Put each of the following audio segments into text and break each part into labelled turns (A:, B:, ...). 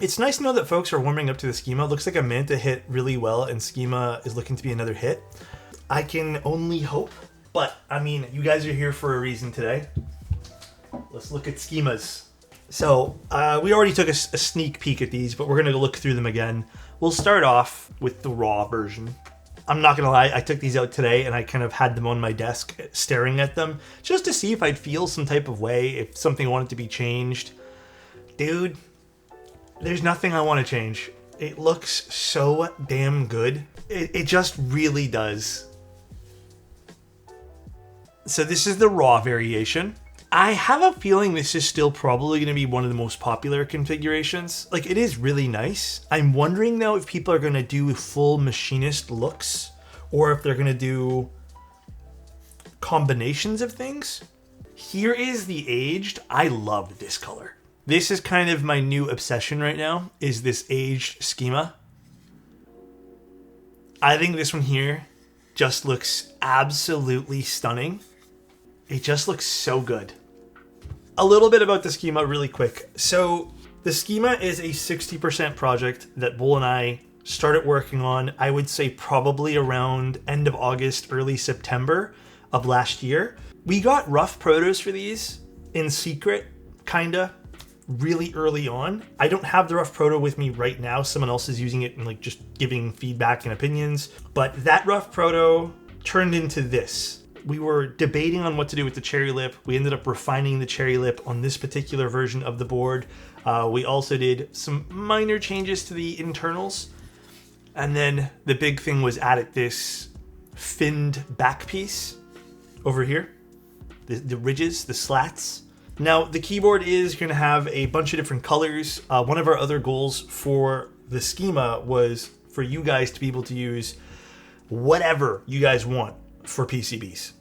A: It's nice to know that folks are warming up to the schema. It looks like a Manta hit really well, and schema is looking to be another hit. I can only hope, but I mean, you guys are here for a reason today. Let's look at schemas. So we already took a sneak peek at these, but we're going to look through them again. We'll start off with the raw version. I'm not going to lie, I took these out today and I kind of had them on my desk staring at them just to see if I'd feel some type of way, if something wanted to be changed. Dude, there's nothing I want to change. It looks so damn good. It just really does. So this is the raw variation. I have a feeling this is still probably going to be one of the most popular configurations. Like, it is really nice. I'm wondering though if people are going to do full machinist looks or if they're going to do combinations of things. Here is the aged. I love this color. This is kind of my new obsession right now, is this aged schema. I think this one here just looks absolutely stunning. It just looks so good. A little bit about the schema really quick. So the schema is a 60% project that Bull and I started working on, I would say probably around end of August, early September of last year. We got rough protos for these in secret, kinda, really early on. I don't have the rough proto with me right now. Someone else is using it and like just giving feedback and opinions. But that rough proto turned into this. We were debating on what to do with the cherry lip. We ended up refining the cherry lip on this particular version of the board. We also did some minor changes to the internals. And then the big thing was added this finned back piece over here. The ridges, the slats. Now, the keyboard is going to have a bunch of different colors. One of our other goals for the schema was for you guys to be able to use whatever you guys want for PCBs.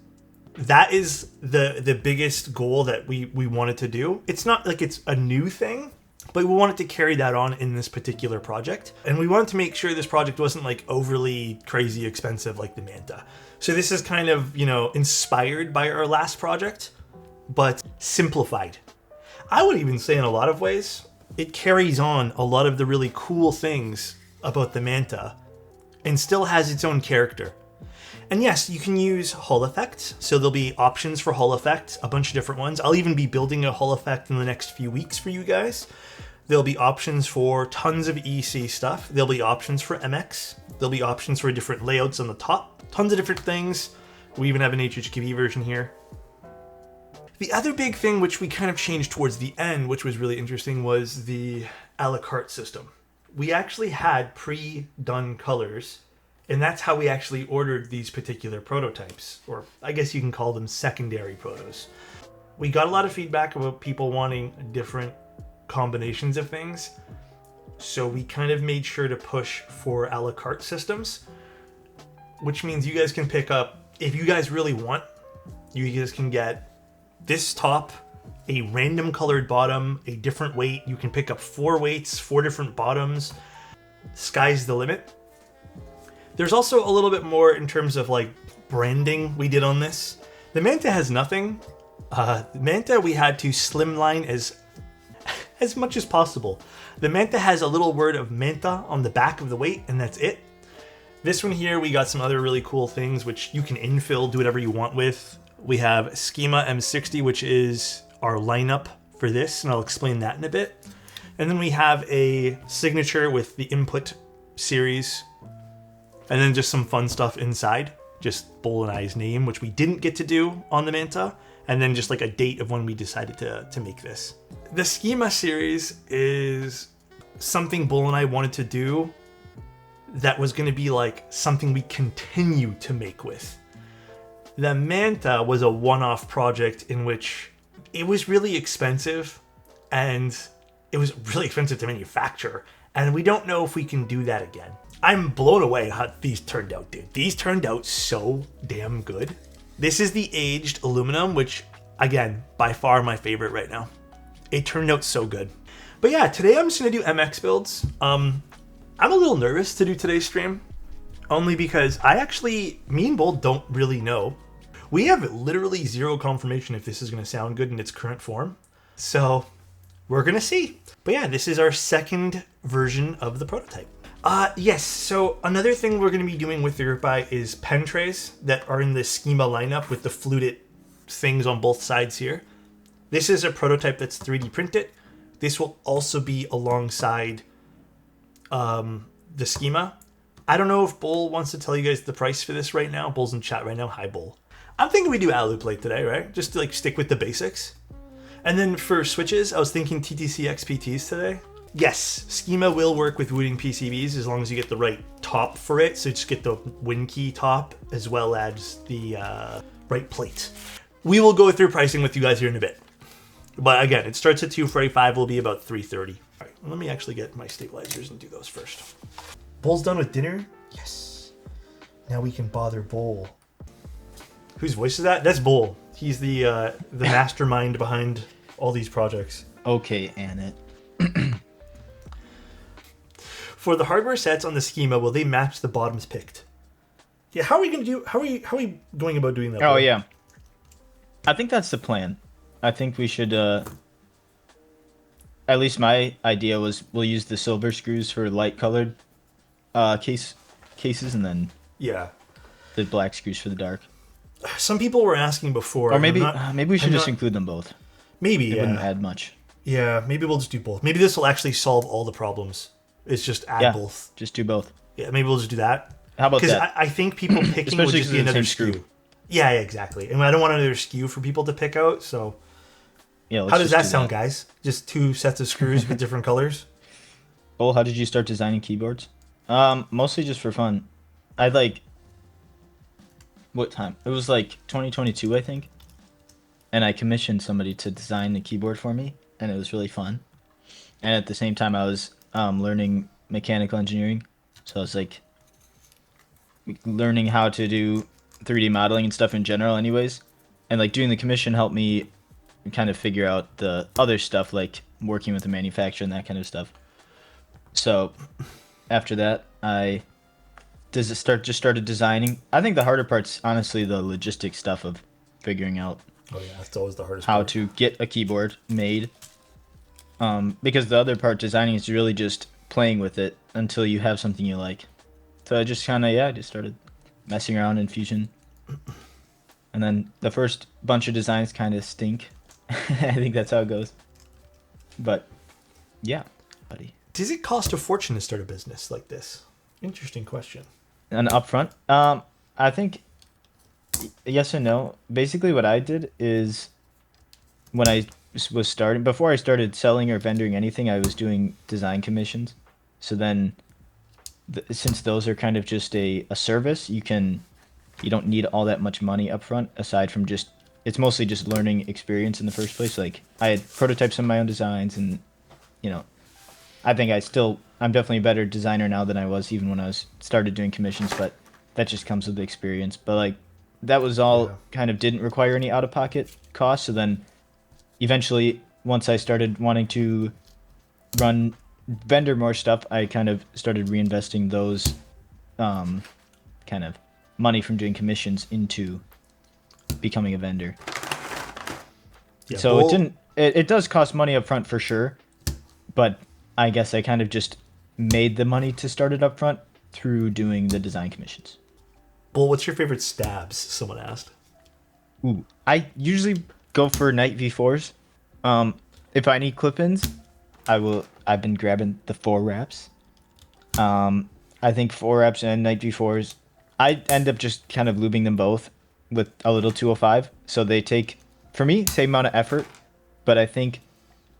A: That is the biggest goal that we wanted to do. It's not like it's a new thing, but we wanted to carry that on in this particular project. And we wanted to make sure this project wasn't like overly crazy expensive like the Manta. So this is kind of, you know, inspired by our last project, but simplified. I would even say in a lot of ways, it carries on a lot of the really cool things about the Manta and still has its own character. And yes, you can use Hall effects, so there'll be options for Hall effects, a bunch of different ones. I'll even be building a Hall effect in the next few weeks for you guys. There'll be options for tons of EC stuff. There'll be options for MX. There'll be options for different layouts on the top. Tons of different things. We even have an HHKB version here. The other big thing which we kind of changed towards the end, which was really interesting, was the a la carte system. We actually had pre-done colors, and that's how we actually ordered these particular prototypes, or I guess you can call them secondary protos. We got a lot of feedback about people wanting different combinations of things, so we kind of made sure to push for a la carte systems, which means you guys can pick up, if you guys really want, you guys can get this top, a random colored bottom, a different weight. You can pick up 4 weights, 4 different bottoms. Sky's the limit. There's also a little bit more in terms of like branding we did on this. The Manta has nothing. The Manta we had to slimline as much as possible. The Manta has a little word of Manta on the back of the weight, and that's it. This one here, we got some other really cool things which you can infill, do whatever you want with. We have Schema M60, which is our lineup for this, and I'll explain that in a bit. And then we have a signature with the input series, and then just some fun stuff inside. Just Bull and I's name, which we didn't get to do on the Manta, and then just like a date of when we decided to make this. The Schema series is something Bull and I wanted to do that was going to be like something we continue to make with. The Manta was a one-off project in which it was really expensive, and it was really expensive to manufacture, and we don't know if we can do that again. I'm blown away how these turned out, dude. These turned out so damn good. This is the aged aluminum, which, again, by far my favorite right now. It turned out so good. But yeah, today I'm just going to do MX builds. I'm a little nervous to do today's stream, only because me and Bull don't really know. We have literally zero confirmation if this is going to sound good in its current form. So we're going to see. But yeah, this is our second version of the prototype. Yes, so another thing we're going to be doing with the group eye is pen trays that are in the Schema lineup with the fluted things on both sides here. This is a prototype that's 3D printed. This will also be alongside the Schema. I don't know if Bull wants to tell you guys the price for this right now. Bull's in chat right now. Hi, Bull. I'm thinking we do alu plate today, right? Just to like stick with the basics. And then for switches, I was thinking TTC XPTs today. Yes, Schema will work with wooden PCBs as long as you get the right top for it. So just get the WinKey top as well as the right plate. We will go through pricing with you guys here in a bit. But again, it starts at $245, will be about $330. All right, let me actually get my stabilizers and do those first. Bull's done with dinner? Yes. Now we can bother Bull. Whose voice is that? That's Bull. He's the mastermind behind all these projects.
B: Okay, Annette.
A: For the hardware sets on the Schema, will they match the bottoms picked? Yeah, how are we going to do? How are we going about doing that?
B: Oh yeah, I think that's the plan. I think we should. At least my idea was we'll use the silver screws for light colored cases, and then
A: yeah,
B: the black screws for the dark.
A: Some people were asking before,
B: or maybe we should just include them both.
A: Maybe
B: it wouldn't add much.
A: Yeah, maybe we'll just do both. Maybe this will actually solve all the problems. It's just add both.
B: Just do both.
A: Yeah, maybe we'll just do that.
B: How about that?
A: Because I think people picking would just be another SKU. Yeah, exactly. And I don't want another SKU for people to pick out, so...
B: Yeah,
A: how does that sound, guys? Just two sets of screws with different colors?
B: Oh, how did you start designing keyboards? Mostly just for fun. What time? It was like 2022, I think. And I commissioned somebody to design the keyboard for me, and it was really fun. And at the same time, I was learning mechanical engineering. So I was like learning how to do 3D modeling and stuff in general anyways. And like doing the commission helped me kind of figure out the other stuff, like working with the manufacturer and that kind of stuff. So after that, I started designing. I think the harder part's honestly the logistic stuff of figuring out
A: that's always the hardest
B: how
A: part.
B: to get a keyboard made. Because the other part, designing, is really just playing with it until you have something you like. So I just kind of, I just started messing around in Fusion. And then the first bunch of designs kind of stink. I think that's how it goes. But, yeah, buddy.
A: Does it cost a fortune to start a business like this? Interesting question.
B: And upfront? I think yes and no. Basically what I did is when I was starting, before I started selling or vendoring anything, I was doing design commissions. So then since those are kind of just a service, you don't need all that much money up front, aside from just, it's mostly just learning experience in the first place. Like I had prototypes of my own designs, and I think I'm definitely a better designer now than I was even when I started doing commissions, but that just comes with the experience. But like that was all kind of didn't require any out-of-pocket costs. So then eventually, once I started wanting to vendor more stuff, I kind of started reinvesting those kind of money from doing commissions into becoming a vendor. Yeah, so it does cost money up front for sure, but I guess I kind of just made the money to start it up front through doing the design commissions.
A: Bull, what's your favorite stabs? Someone asked.
B: Ooh, I usually go for Night V4s. If I need clip-ins, I've been grabbing the 4 wraps. I think 4 wraps and Night V4s, I end up just kind of lubing them both with a little 205. So they take, for me, same amount of effort, but I think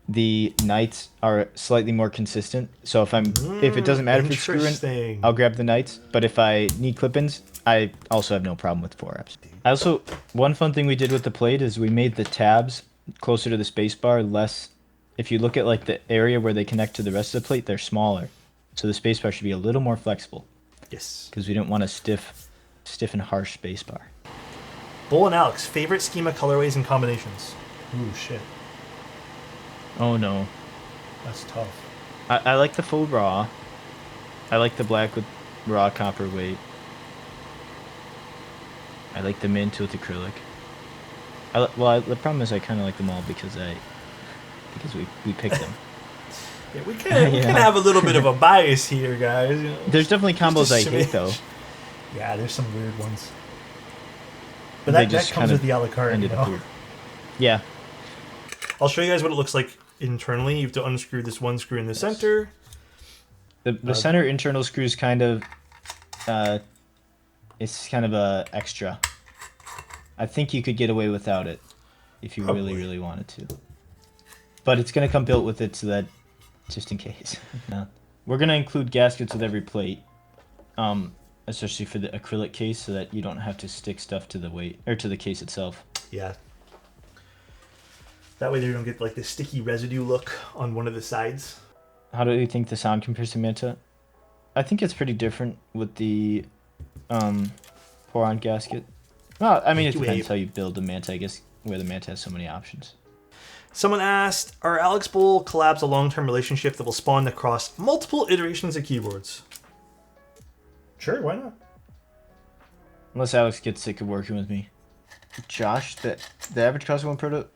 B: the Knights are slightly more consistent. So if it doesn't matter if it's screwing, I'll grab the Knights. But if I need clip-ins, I also have no problem with 4 wraps. One fun thing we did with the plate is we made the tabs closer to the spacebar less. If you look at like the area where they connect to the rest of the plate, they're smaller. So the spacebar should be a little more flexible.
A: Yes.
B: Because we don't want a stiff and harsh spacebar.
A: Bull and Alex, favorite Schema colorways and combinations? Ooh, shit.
B: Oh no.
A: That's tough.
B: I like the full raw. I like the black with raw copper weight. I like the mint with acrylic. The problem is I kind of like them all because because we picked them.
A: Yeah, we can have a little bit of a bias here, guys. You know,
B: There's definitely combos I hate,
A: smidge.
B: though.
A: Yeah, there's some weird ones. But
B: They
A: that
B: just
A: comes
B: kind
A: with
B: of
A: the a la carte, you
B: ended up
A: know?
B: weird. Yeah.
A: I'll show you guys what it looks like internally. You have to unscrew this one screw in the center.
B: The center internal screw is kind of, it's kind of a extra. I think you could get away without it if you
A: Probably.
B: really wanted to. But it's gonna come built with it, so that just in case. Yeah. We're gonna include gaskets with every plate, especially for the acrylic case, so that you don't have to stick stuff to the weight or to the case itself.
A: Yeah. That way you don't get like this sticky residue look on one of the sides.
B: How do you think the sound compares to Manta? I think it's pretty different with the pour-on gasket. Well, I mean, it depends how you build the Manta, I guess, where the Manta has so many options.
A: Someone asked, are Alex Bowl collabs a long-term relationship that will spawn across multiple iterations of keyboards? Sure, why not?
B: Unless Alex gets sick of working with me. Josh, the average cost of one proto,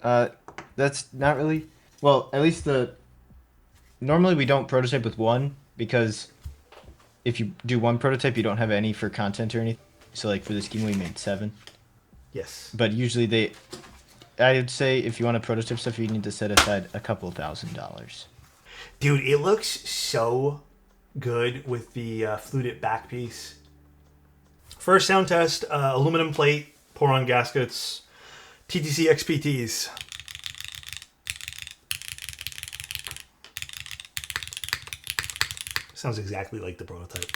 B: that's not really... Well, at least normally we don't prototype with one, because if you do one prototype, you don't have any for content or anything. So, like, for this game, we made 7.
A: Yes.
B: But usually I would say if you want to prototype stuff, you need to set aside a couple $1,000s.
A: Dude, it looks so good with the fluted back piece. First sound test, aluminum plate, pour-on gaskets, TTC XPTs. Sounds exactly like the prototype.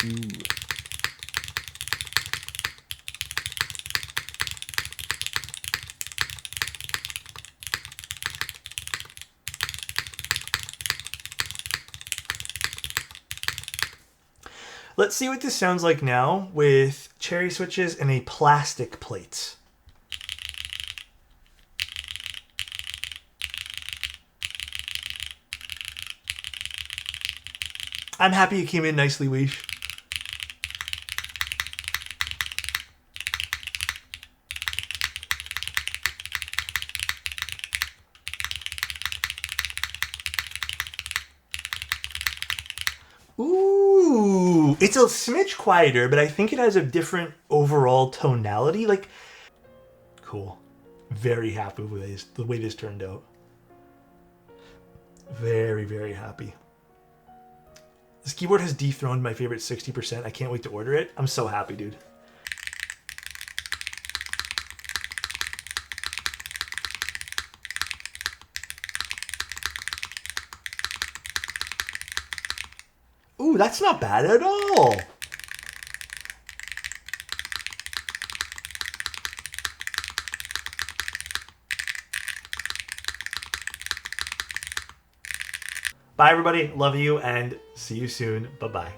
B: Ooh.
A: Let's see what this sounds like now with cherry switches and a plastic plate. I'm happy it came in nicely, Weesh. Ooh, it's a smidge quieter, but I think it has a different overall tonality. Like, cool. Very happy with the way this turned out. Very, very happy. This keyboard has dethroned my favorite 60%. I can't wait to order it. I'm so happy, dude. Ooh, that's not bad at all. Bye, everybody. Love you, and see you soon. Bye-bye.